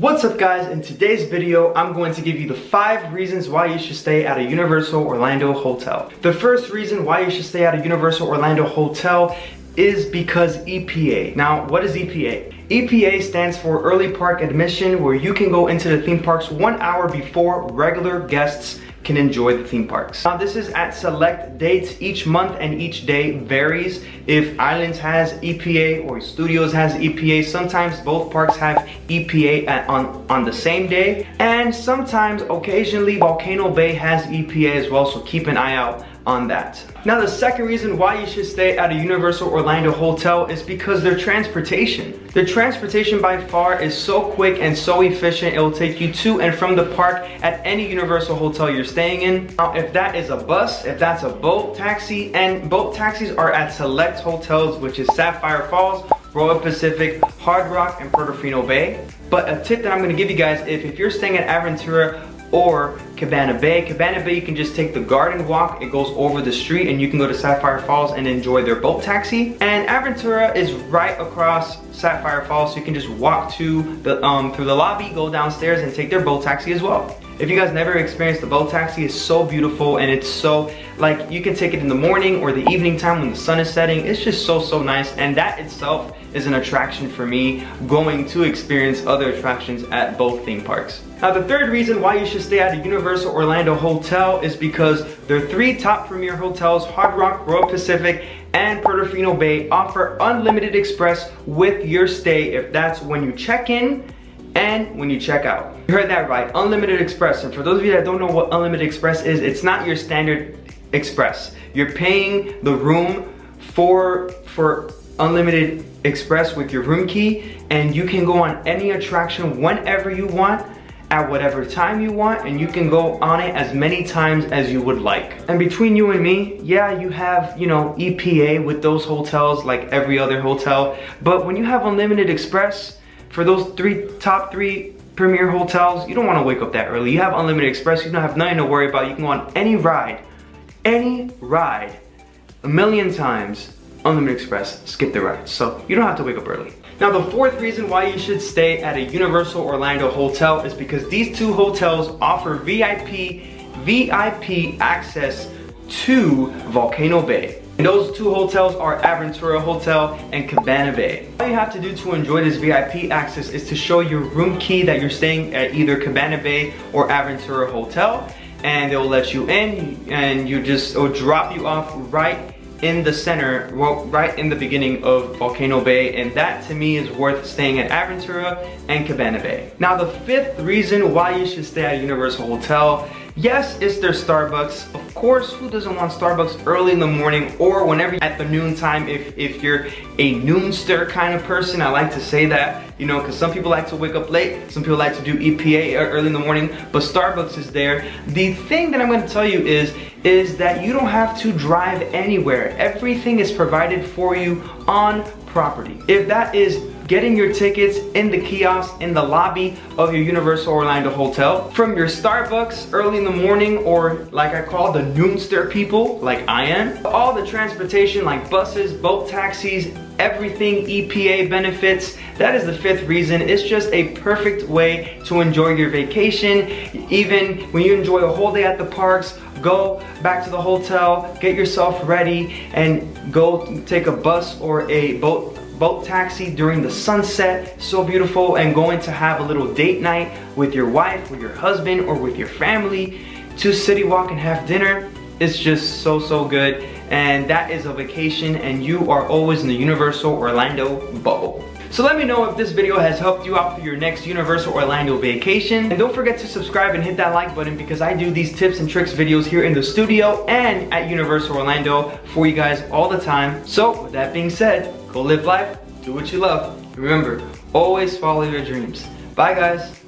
What's up guys, in today's video I'm going to give you the 5 reasons why you should stay at a Universal Orlando hotel. The first reason why you should stay at a Universal Orlando hotel is because EPA. Now what is EPA? EPA stands for Early Park Admission, where you can go into the theme parks 1 hour before regular guests can enjoy the theme parks. Now this is at select dates each month, and each day varies. If Islands has EPA or Studios has EPA, sometimes both parks have EPA on the same day, and sometimes occasionally Volcano Bay has EPA as well, so keep an eye out on that. Now the second reason why you should stay at a Universal Orlando hotel is because their transportation. The transportation by far is so quick and so efficient. It will take you to and from the park at any Universal hotel you're staying in. Now if that is a bus, if that's a boat taxi, and boat taxis are at select hotels, which is Sapphire Falls, Royal Pacific, Hard Rock, and Portofino Bay. But a tip that I'm going to give you guys, if you're staying at Aventura or Cabana Bay you can just take the garden walk. It goes over the street and you can go to Sapphire Falls and enjoy their boat taxi. And Aventura is right across Sapphire Falls, so you can just walk to the through the lobby, go downstairs and take their boat taxi as well. If you guys never experienced the boat taxi, it's so beautiful, and it's so, like, you can take it in the morning or the evening time when the sun is setting. It's just so nice, and that itself is an attraction for me, going to experience other attractions at both theme parks. Now the third reason why you should stay at a Universal Orlando hotel is because their 3 top premier hotels, Hard Rock, Royal Pacific, and Portofino Bay, offer unlimited express with your stay, if that's when you check in and when you check out. You heard that right, unlimited express. And for those of you that don't know what unlimited express is, it's not your standard express. You're paying the room for unlimited express with your room key, and you can go on any attraction whenever you want, at whatever time you want, and you can go on it as many times as you would like. And between you and me, yeah, you have, you know, EPA with those hotels like every other hotel, but when you have unlimited express for those top three premier hotels, you don't want to wake up that early. You have unlimited express, you don't have nothing to worry about. You can go on any ride, a million times. Unlimited express, skip the ride, so you don't have to wake up early. Now the fourth reason why you should stay at a Universal Orlando hotel is because these 2 hotels offer VIP access to Volcano Bay. And those 2 hotels are Aventura Hotel and Cabana Bay. All you have to do to enjoy this VIP access is to show your room key that you're staying at either Cabana Bay or Aventura Hotel, and they'll let you in, and it'll drop you off right in the center, well, right in the beginning of Volcano Bay, and that to me is worth staying at Aventura and Cabana Bay. Now the 5th reason why you should stay at a Universal hotel, yes, it's their Starbucks. Of course, who doesn't want Starbucks early in the morning or whenever at the noon time, if you're a noonster kind of person. I like to say that, you know, because some people like to wake up late, some people like to do EPA early in the morning, but Starbucks is there. The thing that I'm going to tell you is that you don't have to drive anywhere. Everything is provided for you on property. If that is getting your tickets in the kiosk in the lobby of your Universal Orlando hotel, from your Starbucks early in the morning, or like I call the noonster people, like I am, all the transportation like buses, boat taxis, everything EPA benefits. That is the 5th reason. It's just a perfect way to enjoy your vacation. Even when you enjoy a whole day at the parks, go back to the hotel, get yourself ready, and go take a bus or a boat taxi during the sunset. So beautiful. And going to have a little date night with your wife, with your husband, or with your family to City Walk and have dinner. It's just so good, and that is a vacation, and you are always in the Universal Orlando bubble. So let me know if this video has helped you out for your next Universal Orlando vacation. And don't forget to subscribe and hit that like button, because I do these tips and tricks videos here in the studio and at Universal Orlando for you guys all the time. So with that being said, go live life, do what you love. Remember, always follow your dreams. Bye guys.